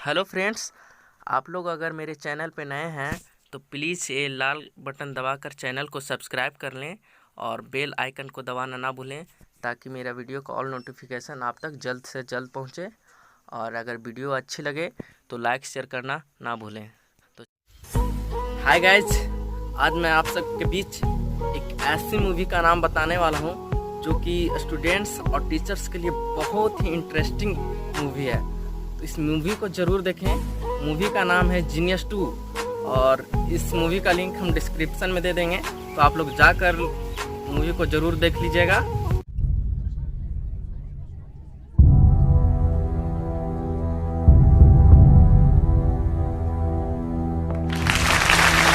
Hello friends, आप लोग अगर मेरे चैनल पे नए हैं तो प्लीज़ ये लाल बटन दबाकर चैनल को सब्सक्राइब कर लें और बेल आइकन को दबाना ना भूलें ताकि मेरा वीडियो का ऑल नोटिफिकेशन आप तक जल्द से जल्द पहुंचे। और अगर वीडियो अच्छी लगे तो लाइक शेयर करना ना भूलें। तो हाय गाइज, आज मैं आप सबके बीच एक ऐसी मूवी का नाम बताने वाला हूं जो कि स्टूडेंट्स और टीचर्स के लिए बहुत ही इंटरेस्टिंग मूवी है। तो इस मूवी को ज़रूर देखें। मूवी का नाम है जीनियस 2 और इस मूवी का लिंक हम डिस्क्रिप्शन में दे देंगे, तो आप लोग जाकर मूवी को ज़रूर देख लीजिएगा।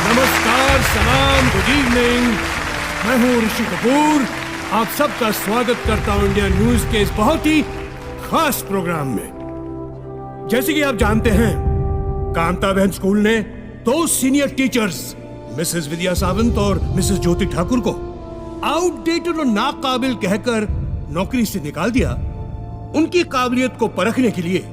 नमस्कार, सलाम, गुड इवनिंग। मैं हूं ऋषि कपूर। आप सबका स्वागत करता हूं इंडिया न्यूज के इस बहुत ही खास प्रोग्राम में। जैसे कि आप जानते हैं, कांता बहन स्कूल ने 2 सीनियर टीचर्स मिसेस विद्या सावंत और मिसेस ज्योति ठाकुर को आउटडेटेड और नाकाबिल कहकर नौकरी से निकाल दिया। उनकी काबिलियत को परखने के लिए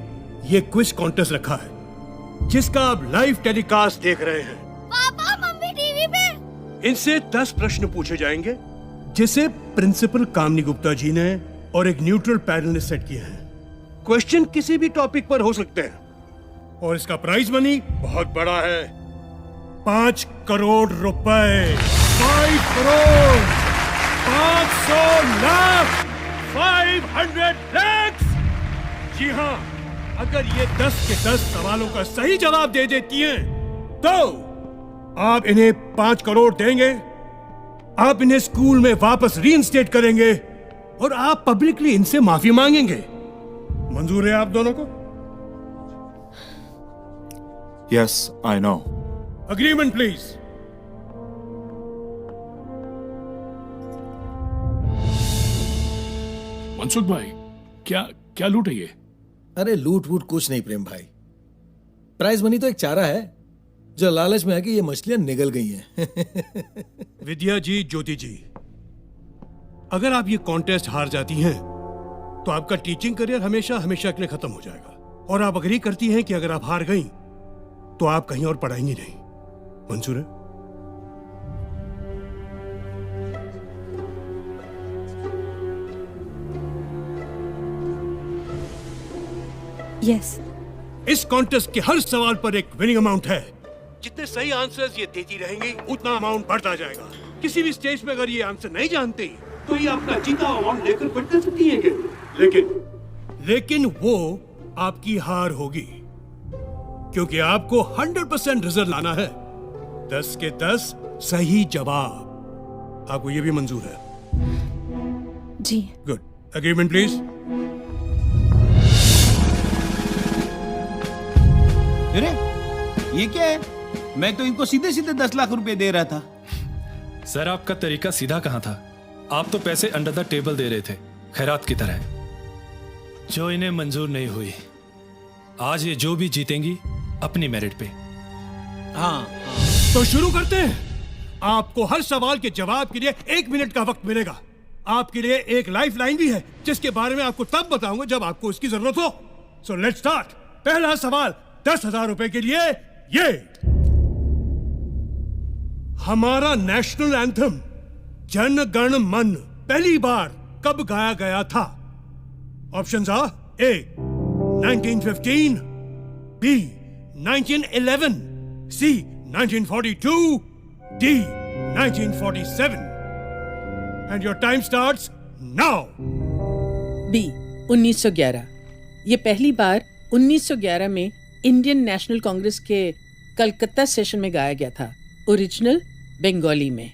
ये क्विज कॉन्टेस्ट रखा है, जिसका आप लाइव टेलीकास्ट देख रहे हैं। पापा, मम्मी टीवी पे। इनसे 10 प्रश्न पूछे जाएंगे, जिसे प्रिंसिपल कामनी गुप्ता जी ने और एक न्यूट्रल पैनल ने सेट किए हैं। क्वेश्चन किसी भी टॉपिक पर हो सकते हैं और इसका प्राइज मनी बहुत बड़ा है, 5 करोड़ रुपए। 5 करोड़, 500 लाख, 500 lakhs। जी हाँ, अगर ये 10 के 10 सवालों का सही जवाब दे देती हैं, तो आप इन्हें 5 करोड़ देंगे, आप इन्हें स्कूल में वापस रीइंस्टेट करेंगे और आप पब्लिकली इनसे माफी मांगेंगे। मंजूर है आप दोनों को? Yes, I know. Agreement, please. Mansukh भाई, क्या क्या लूट है ये? अरे लूट वूट कुछ नहीं प्रेम भाई। प्राइज मनी तो एक चारा है जो लालच में है कि ये मछलियां निगल गई हैं। विद्या जी, ज्योति जी, अगर आप ये कॉन्टेस्ट हार जाती हैं तो आपका टीचिंग करियर हमेशा हमेशा के लिए खत्म हो जाएगा। और आप अग्री करती हैं कि अगर आप हार गई तो आप कहीं और पढ़ाएंगी नहीं। मंजूर है? यस। इस कॉन्टेस्ट के हर सवाल पर एक विनिंग अमाउंट है। जितने सही आंसर्स ये देती रहेंगी उतना अमाउंट बढ़ता जाएगा। किसी भी स्टेज पे अगर ये आंसर नहीं जानती तो ये अपना जीता अमाउंट लेकर क्विट कर सकती है। लेकिन वो आपकी हार होगी, क्योंकि आपको 100% रिजल्ट लाना है। 10 के 10 सही जवाब। आपको ये भी मंजूर है? जी। गुड। Agreement please. अरे ये क्या है? मैं तो इनको सीधे सीधे 10 लाख रुपए दे रहा था। सर, आपका तरीका सीधा कहाँ था? आप तो पैसे अंडर द टेबल दे रहे थे, खैरात की तरह, जो इन्हें मंजूर नहीं हुई। आज ये जो भी जीतेंगी अपनी मेरिट पे। हाँ। तो शुरू करते हैं। आपको हर सवाल के जवाब के लिए 1 मिनट का वक्त मिलेगा। आपके लिए एक लाइफ लाइन भी है, जिसके बारे में आपको तब बताऊंगा जब आपको इसकी जरूरत हो। So let's start. पहला सवाल 10,000 रुपए के लिए। ये हमारा नेशनल एंथम जन गण मन पहली बार कब गाया गया था? Options are A 1915, B 1911, C 1942, D 1947। And your time starts now. B 1911। ये पहली बार 1911 में इंडियन नेशनल कांग्रेस के कलकत्ता सेशन में गाया गया था, ओरिजिनल बंगाली में।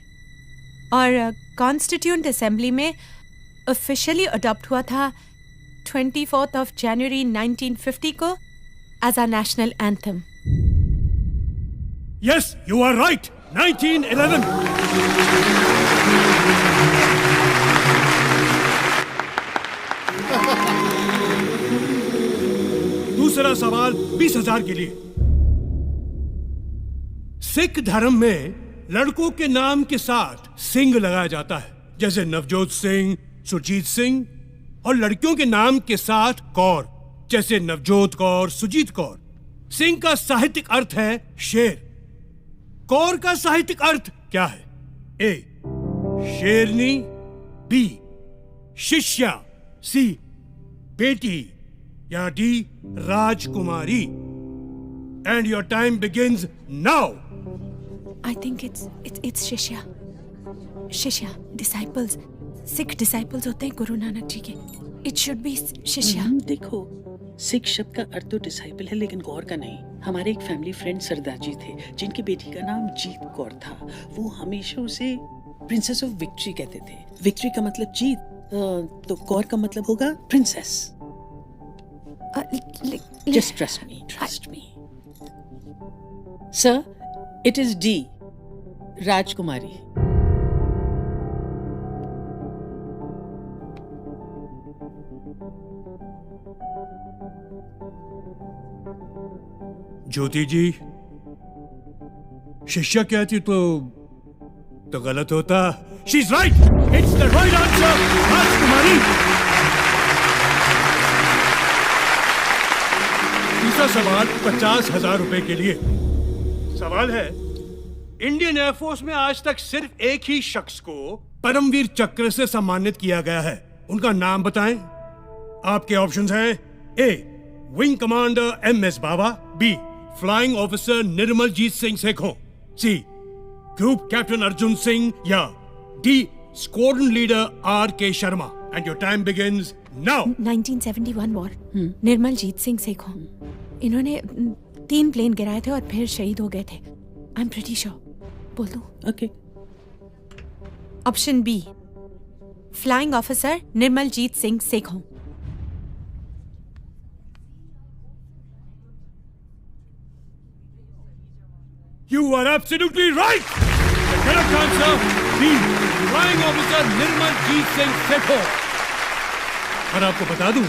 और कॉन्स्टिट्यूएंट असेंबली में ऑफिशियली अडॉप्ट हुआ था 24 जनवरी 1950 को as a national anthem. Yes, you are right, 1911। दूसरा सवाल 20,000 के लिए। सिख धर्म में लड़कों के नाम के साथ सिंह लगाया जाता है, जैसे नवजोत सिंह, सुरजीत सिंह, और लड़कियों के नाम के साथ कौर, जैसे नवजोत कौर, सुजीत कौर। सिंह का साहित्यिक अर्थ है शेर। कौर का साहित्यिक अर्थ क्या है? ए शेरनी, बी शिष्या, सी बेटी, या D Rajkumari. And your time begins now. I think it's Shishya. Shishya, disciples. Sikh disciples होते हैं गुरु नानक जी के. It should be Shishya. देखो, सिख शब्द का अर्थ तो डिसाइपल है, लेकिन कौर का नहीं। हमारे एक फैमिली फ्रेंड सरदार जी थे, जिनकी बेटी का नाम जीत कौर था। वो हमेशा उसे प्रिंसेस ऑफ विक्ट्री कहते थे। विक्ट्री का मतलब जीत, तो कौर का मतलब होगा princess. Just trust me. Sir, it is D, राजकुमारी। ज्योति जी, शिष्या कहती तो गलत होता। She is right, it's the right answer, राजकुमारी। तीसरा सवाल 50,000 रुपए के लिए। सवाल है, इंडियन एयरफोर्स में आज तक सिर्फ एक ही शख्स को परमवीर चक्र से सम्मानित किया गया है। उनका नाम बताएं। आपके ऑप्शंस हैं A wing commander MS Bawa, B flying officer Nirmaljit Singh Sekhon, C group captain Arjun Singh, या D squadron leader RK Sharma. And your time begins now. 1971 war, Nirmaljit Singh Sekhon. इन्होंने 3 प्लेन गिराए थे और फिर शहीद हो गए थे। I am pretty sure. बोल दो। Okay. Option B, flying officer Nirmaljit Singh Sekhon. You are absolutely right. The correct answer B, flying officer Nirmaljit Singh Sekhon. और आपको बता दूं,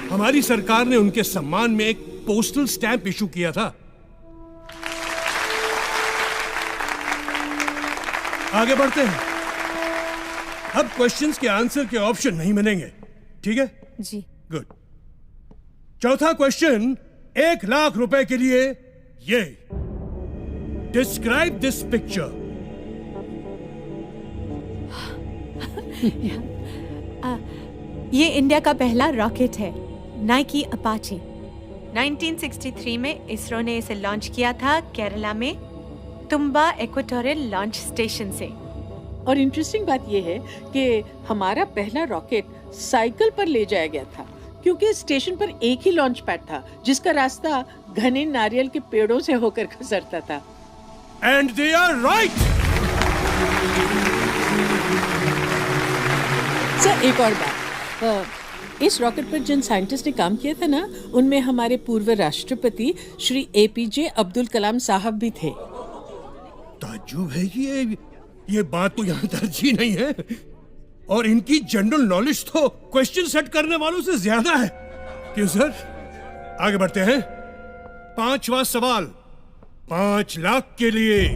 हमारी सरकार ने उनके सम्मान में एक पोस्टल स्टैंप इशू किया था। आगे बढ़ते हैं। अब क्वेश्चंस के आंसर के ऑप्शन नहीं मिलेंगे, ठीक है? जी। गुड। चौथा क्वेश्चन 1 लाख रुपए के लिए। ये डिस्क्राइब दिस पिक्चर। ये इंडिया का पहला रॉकेट है, नाइकी अपाचे। 1963 में इसरो ने इसे लॉन्च किया था केरला में तुम्बा इक्वेटोरियल लॉन्च स्टेशन से। और इंटरेस्टिंग बात यह है कि हमारा पहला रॉकेट साइकिल पर ले जाया गया था, क्योंकि स्टेशन पर एक ही लॉन्च पैड था जिसका रास्ता घने नारियल के पेड़ों से होकर गुजरता था। And they are right. Sir, एक और बात, इस रॉकेट पर जिन साइंटिस्ट ने काम किया था ना, उनमें हमारे पूर्व राष्ट्रपति श्री APJ अब्दुल कलाम साहब भी थे। ताज्जुब है कि ये बात तो यहाँ तरजीह नहीं है, और इनकी जनरल नॉलेज तो क्वेश्चन सेट करने वालों से ज्यादा है। क्यों सर? आगे बढ़ते हैं। 5वां सवाल 5 लाख के लिए।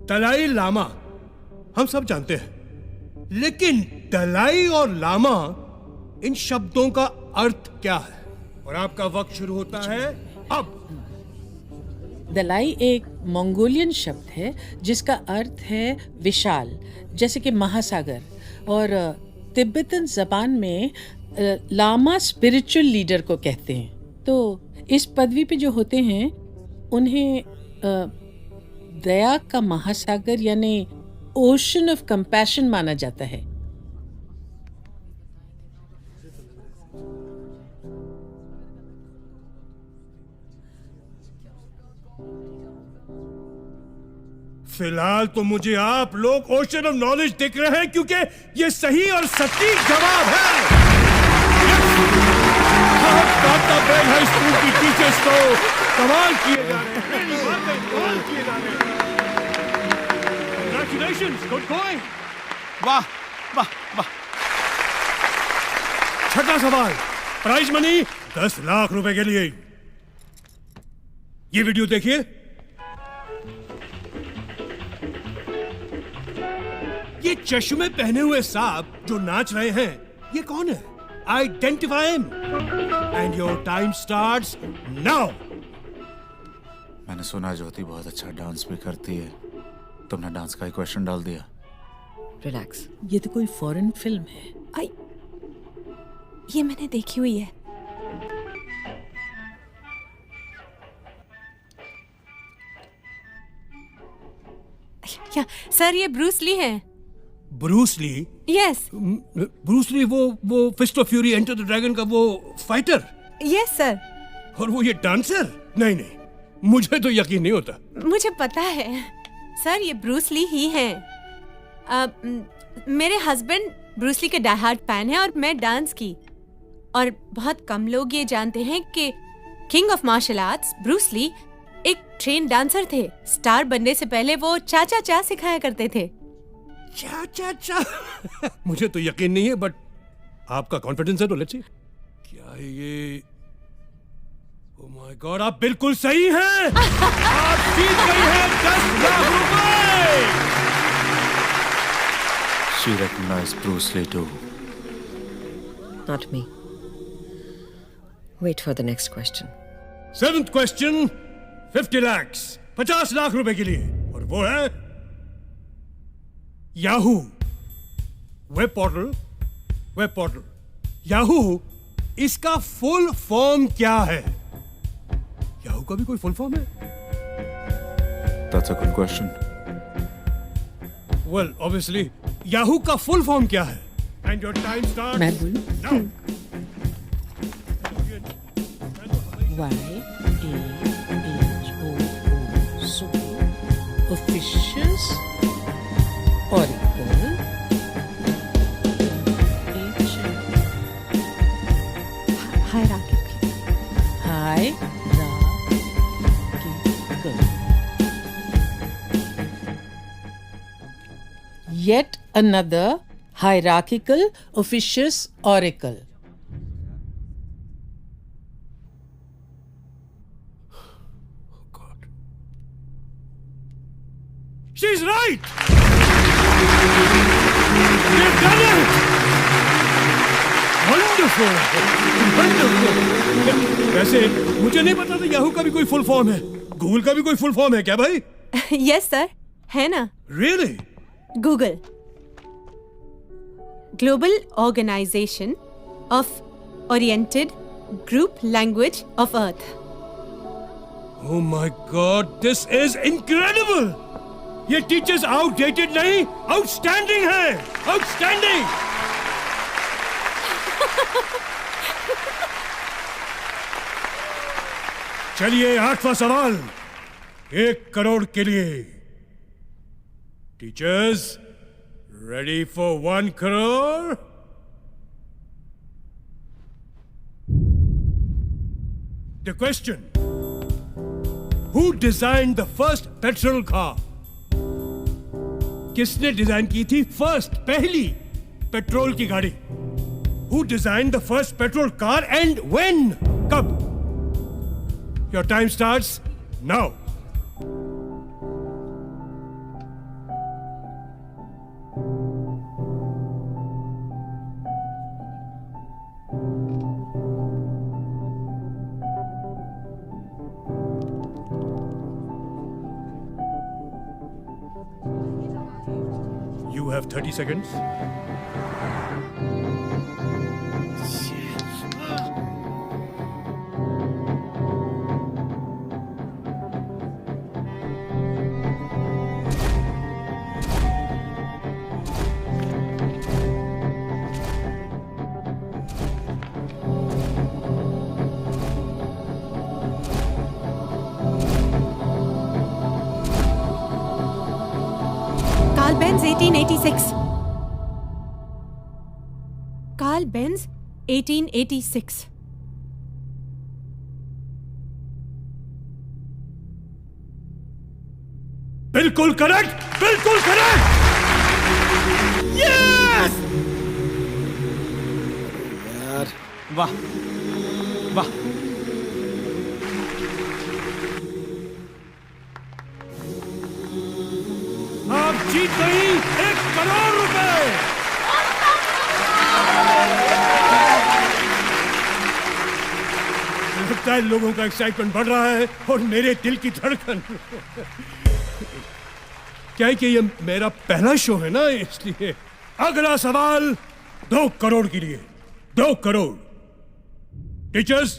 दलाई लामा हम सब जानते हैं, लेकिन दलाई और लामा, इन शब्दों का अर्थ क्या है? और आपका वक्त शुरू होता है अब। दलाई एक मंगोलियन शब्द है जिसका अर्थ है विशाल, जैसे कि महासागर। और तिब्बतन जबान में लामा स्पिरिचुअल लीडर को कहते हैं। तो इस पदवी पे जो होते हैं उन्हें दया का महासागर यानी ओशन ऑफ कंपैशन माना जाता है। फिलहाल तो मुझे आप लोग ओशन ऑफ नॉलेज दिख रहे हैं, क्योंकि ये सही और सटीक जवाब है। हाई स्कूल की टीचर्स तो कमाल किए जा रहे हैं, कमाल किए जा रहे हैं। Congratulations, good going. वाह वाह वाह। छठा सवाल, प्राइज मनी 10 लाख रुपए के लिए। ये वीडियो देखिए। ये चश्मे पहने हुए सांप जो नाच रहे हैं, ये कौन है? identify him. And your time starts now. मैंने सुना ज्योति बहुत अच्छा डांस भी करती है. तुमने डांस का ही क्वेश्चन डाल दिया. रिलैक्स. ये तो कोई फॉरेन फिल्म है. आई ये मैंने देखी हुई है. क्या सर, ये ब्रूस ली है. Bruce Lee? Yes. Bruce Lee वो Fist of Fury Enter the Dragon का वो फाइटर. Yes sir. और वो ये डांसर? नहीं, मुझे तो यकीन नहीं होता. मुझे पता है सर, ये ब्रूस ली ही हैं. मेरे हस्बैंड ब्रूस ली के डाई हार्ड फैन है और मैं डांस की. और बहुत कम लोग ये जानते हैं कि king of martial arts Bruce Lee एक ट्रेन डांसर थे. स्टार बनने से पहले वो चाचा चा सिखाया करते थे. चा मुझे तो यकीन नहीं है, बट आपका कॉन्फिडेंस है तो लेट्स सी. क्या है ये? ओह माय गॉड, आप बिल्कुल सही हैं. आप जीत गई हैं 10 लाख रुपए. She recognized Bruce Lee too. Not me. Wait for the next question. 7th question, 50 lakhs, 50 lakh रुपए के लिए. और वो है याहू वेब पोर्टल. याहू, इसका फुल फॉर्म क्या है? याहू का भी कोई फुल फॉर्म है? That's a good question. Well, obviously, Yahoo का फुल फॉर्म क्या है? And your time starts मैं बोलूं? now. YAHO. So, officious, Oracle, Hierarchical. Hierarchical. Yet another hierarchical officious oracle. She's right! You've done it! Wonderful! वैसे मुझे नहीं पता था याहू का भी कोई फुल फॉर्म है. गूगल का भी कोई फुल फॉर्म है क्या भाई? यस सर, है ना. Really? Google, global organisation of oriented group language of earth. Oh my God, this is incredible! ये टीचर्स आउटडेटेड नहीं, आउटस्टैंडिंग है. आउटस्टैंडिंग. चलिए 8वां सवाल 1 करोड़ के लिए. Teachers ready for 1 crore? The question: Who designed the first petrol car? किसने design की थी पहली पेट्रोल की गाड़ी? Who designed the first petrol car and when? कब? Your time starts now. You have 30 seconds. Carl Benz 1886. Carl Benz 1886. बिल्कुल correct. बिल्कुल correct. Yes. यार वाह वाह. आप जीत गई 1 करोड़ रुपए. लगता है लोगों का एक्साइटमेंट बढ़ रहा है और मेरे दिल की धड़कन। क्या है कि ये मेरा पहला शो है ना, इसलिए। अगला सवाल 2 करोड़ के लिए। 2 करोड़। टीचर्स,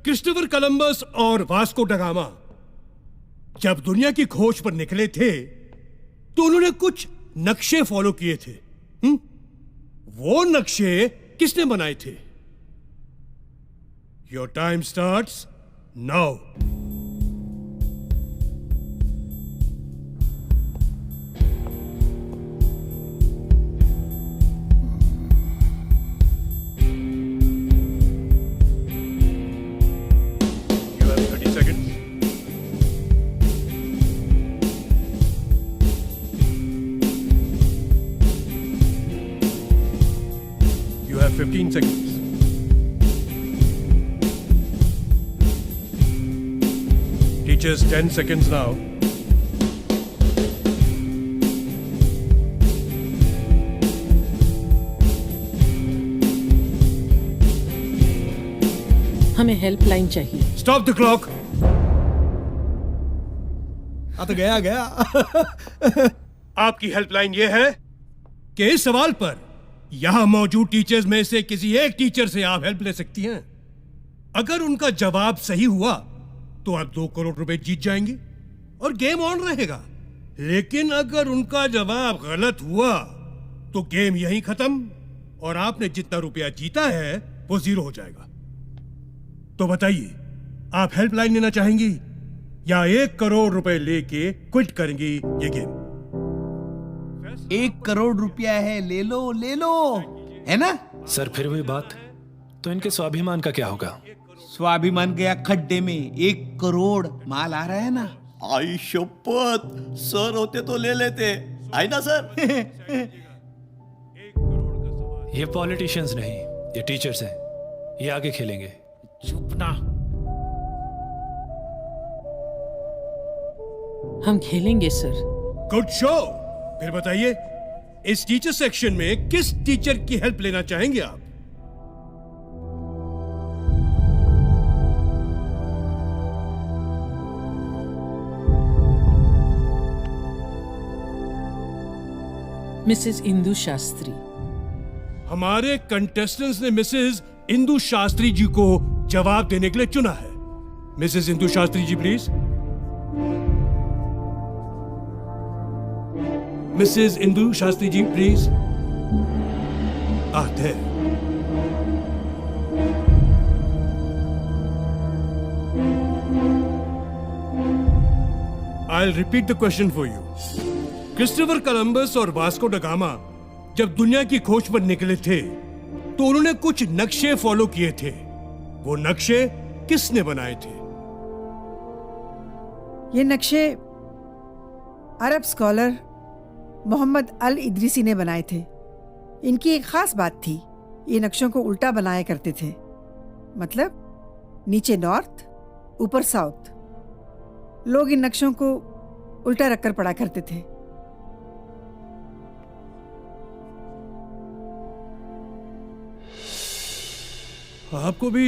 क्रिस्टोफर कोलंबस और वास्को ड गामा जब दुनिया की खोज पर निकले थे तो उन्होंने कुछ नक्शे फॉलो किए थे। वो नक्शे किसने बनाए थे? Your time starts now. You have 30 seconds. You have 15 seconds. Teachers, 10 seconds now. हमें हेल्पलाइन चाहिए। Stop the clock. तो गया। आपकी हेल्पलाइन ये है कि इस सवाल पर यहां मौजूद टीचर्स में से किसी एक टीचर से आप हेल्प ले सकती हैं। अगर उनका जवाब सही हुआ तो आप 2 करोड़ रुपए जीत जाएंगे और गेम ऑन रहेगा। लेकिन अगर उनका जवाब गलत हुआ तो गेम यहीं खत्म और आपने जितना रुपया जीता है वो 0 हो जाएगा। तो बताइए, आप हेल्पलाइन लेना चाहेंगी या 1 करोड़ रुपए लेके क्विट करेंगी ये गेम? 1 करोड़ रुपया है, ले लो है ना? सर फिर वही बात, तो इनके स्वाभिमान का क्या होगा? स्वाभिमान गया खड्डे में। 1 करोड़ माल आ रहा है ना। आई शपथ, सर होते तो ले लेते, आई ना सर। ये पॉलिटिशियंस नहीं, ये टीचर्स हैं, ये आगे खेलेंगे। चुप ना। हम खेलेंगे सर। Good show. फिर बताइए, इस टीचर सेक्शन में किस टीचर की हेल्प लेना चाहेंगे आप? मिसेस इंदु शास्त्री। हमारे कंटेस्टेंट्स ने मिसेस इंदु शास्त्री जी को जवाब देने के लिए चुना है। Mrs Indu Shastri ji please. Mrs Indu Shastri ji please. आते। I'll repeat the question for you. Christopher Columbus और वास्को ड गामा जब दुनिया की खोज पर निकले थे तो उन्होंने कुछ नक्शे फॉलो किए थे। वो नक्शे किसने बनाए थे? ये नक्शे अरब स्कॉलर मोहम्मद अल इदरीसी ने बनाए थे। इनकी एक खास बात थी, ये नक्शों को उल्टा बनाया करते थे। मतलब नीचे नॉर्थ, ऊपर साउथ। लोग इन नक्शों को उल्टा रखकर पढ़ा करते थे। आपको भी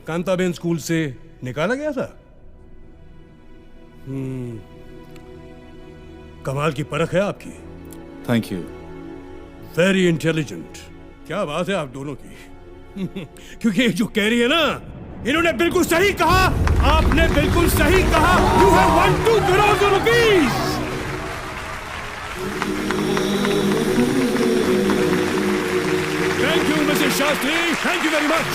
कांताबेन स्कूल से निकाला गया था? कमाल की परख है आपकी। Thank you. Very intelligent. क्या बात है आप दोनों की। क्योंकि जो कह रही है ना, इन्होंने बिल्कुल सही कहा। आपने बिल्कुल सही कहा। You have won 2 crore rupees. Thank you Mrs Shastri, thank you very much.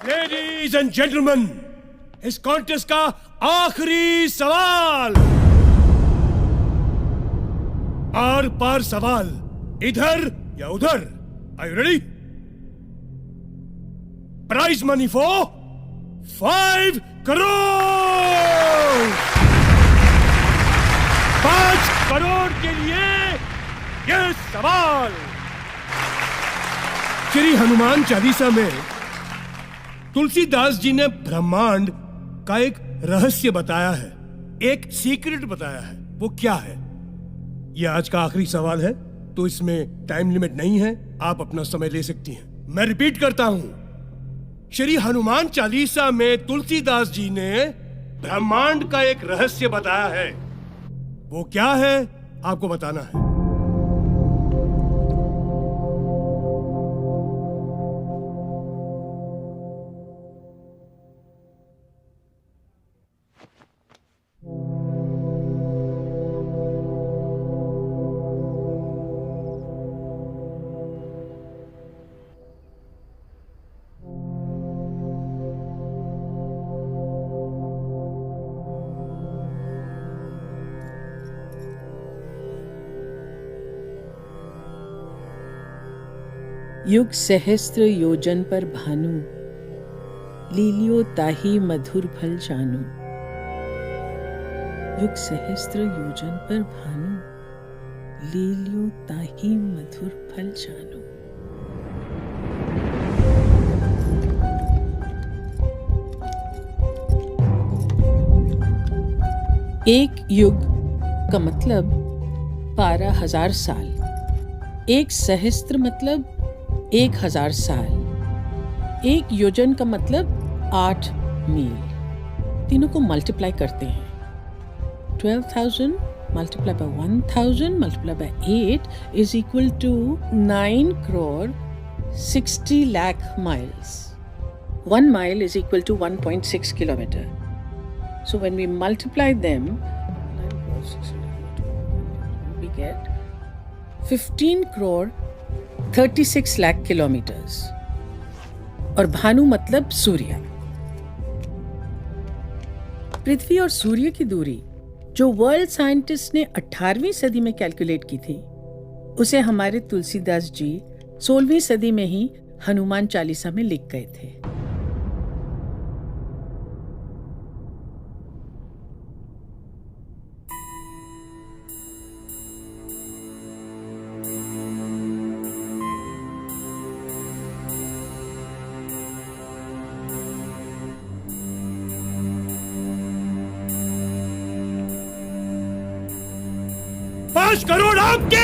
Ladies and gentleman, इस कॉन्टेस्ट का आखिरी सवाल। आर पार सवाल, इधर या उधर। Are you ready? Prize money for 5 crore. 5 crore के लिए यह सवाल। श्री हनुमान चालीसा में तुलसीदास जी ने ब्रह्मांड का एक रहस्य बताया है, एक सीक्रेट बताया है। वो क्या है? ये आज का आखिरी सवाल है, तो इसमें टाइम लिमिट नहीं है, आप अपना समय ले सकती हैं। मैं रिपीट करता हूं, श्री हनुमान चालीसा में तुलसीदास जी ने ब्रह्मांड का एक रहस्य बताया है। वो क्या है आपको बताना है। युग सहस्त्र योजन पर भानु, लीलियो ताही मधुर फल जानू। युग सहस्त्र योजन पर भानु, लीलियो ताही मधुर फल जानू। एक युग का मतलब 12,000 साल, एक सहस्त्र मतलब 1,000 साल, एक योजन का मतलब 8 मील। तीनों को मल्टीप्लाई करते हैं। 12,000 multiply by 1,000 multiply by 8 is equal to 9 crore 60 lakh miles. 1 mile is equal to 1.6 kilometer. So when we multiply them, we get 15 crore 36 lakh kilometers. और भानु मतलब सूर्य। पृथ्वी और सूर्य की दूरी जो वर्ल्ड साइंटिस्ट ने 18वीं सदी में कैलकुलेट की थी, उसे हमारे तुलसीदास जी 16वीं सदी में ही हनुमान चालीसा में लिख गए थे। $5 करोड़ आपके।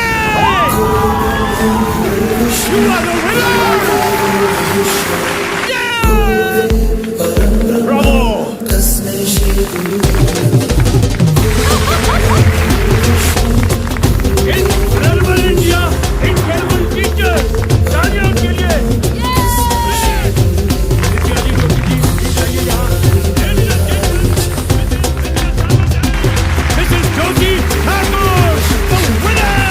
You are the winner! Yeah! Bravo! Incredible India! Incredible teacher! तालियां उनके लिए! Mrs. Jyoti Thakur, the winner!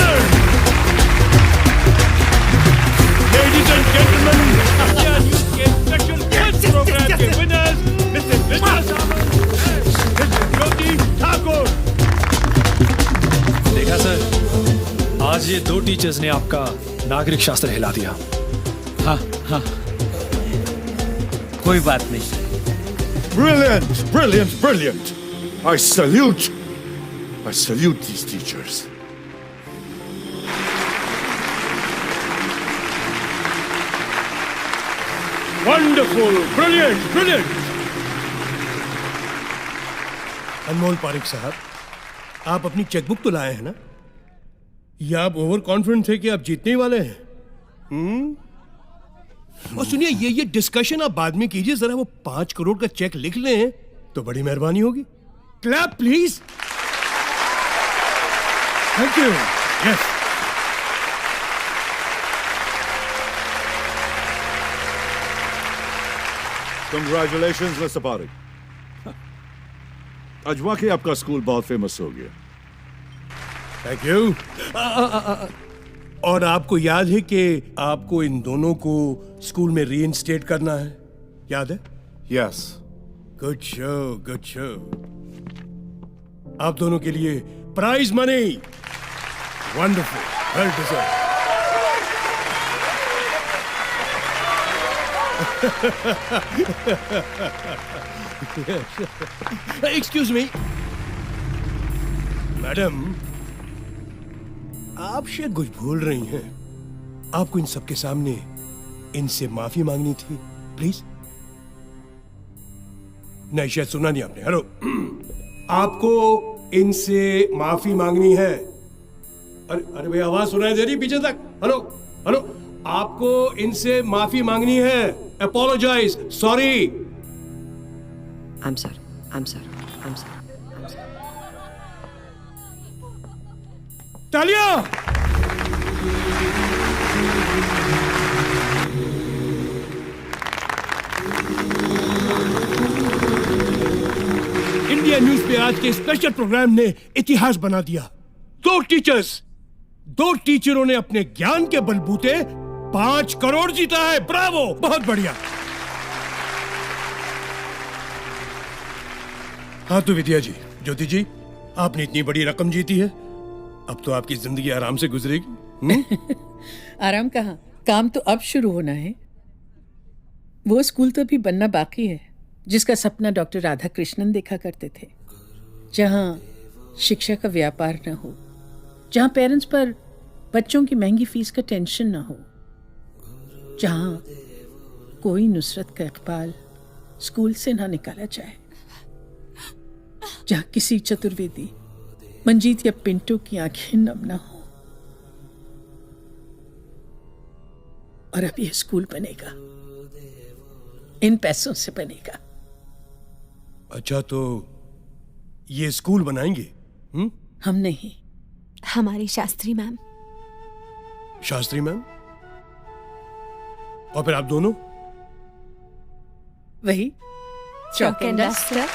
Ladies and gentlemen, India News के special guest program के winners, Mrs. Vidya Samant and Mrs. Jyoti Thakur. देखा sir, आज ये 2 teachers ने आपका नागरिक शास्त्र हिला दिया। हाँ हाँ, कोई बात नहीं। Brilliant, brilliant, brilliant. I salute these teachers. Wonderful, brilliant, brilliant. अनमोल पारिक साहब, आप अपनी चेकबुक तो लाए हैं ना? या आप ओवर कॉन्फिडेंट थे कि आप जीतने वाले हैं? और सुनिए, ये डिस्कशन आप बाद में कीजिए, जरा वो 5 करोड़ का चेक लिख लें तो बड़ी मेहरबानी होगी। Clap please. Thank you. Yes. Congratulations, Mr. Parik. आज वाकई आपका स्कूल बहुत फेमस हो गया। Thank you. और आपको याद है कि आपको इन दोनों को स्कूल में रीइंस्टेट करना है, याद है? Yes. Good show, good show. आप दोनों के लिए prize money. Wonderful, well deserve. Excuse me madam, आप शायद कुछ भूल रही हैं। आपको इन सबके सामने इनसे माफी मांगनी थी, प्लीज। नहीं, शायद सुना नहीं आपने। हेलो, आपको इनसे माफी मांगनी है। अरे भैया, आवाज सुनाई दे रही पीछे तक? हेलो हेलो, आपको इनसे माफी मांगनी है। Apologise, sorry. I'm sorry. I'm sorry. I'm sorry. I'm sorry. तालियां! इंडिया न्यूज पे आज के स्पेशल प्रोग्राम ने इतिहास बना दिया। दो टीचरों ने अपने ज्ञान के बलबूते 5 करोड़ जीता है। ब्रावो, बहुत बढ़िया। हाँ तो विद्या जी, ज्योति जी, आपने इतनी बड़ी रकम जीती है, अब तो आपकी जिंदगी आराम से गुजरेगी। आराम कहाँ, काम तो अब शुरू होना है। वो स्कूल तो अभी बनना बाकी है जिसका सपना डॉक्टर राधा कृष्णन देखा करते थे, जहाँ शिक्षा का व्यापार न हो, जहाँ पेरेंट्स पर बच्चों की महंगी फीस का टेंशन न हो, जहाँ कोई नुसरत का इकबाल स्कूल से ना निकाला जाए, जहाँ किसी चतुर्वेदी, मंजीत या पिंटो की आंखें नम न हो। और अब यह स्कूल बनेगा, इन पैसों से बनेगा। अच्छा, तो ये स्कूल बनाएंगे? हम नहीं, हमारी शास्त्री मैम। शास्त्री मैम? और फिर आप दोनों? वही चॉक एंड डस्टर।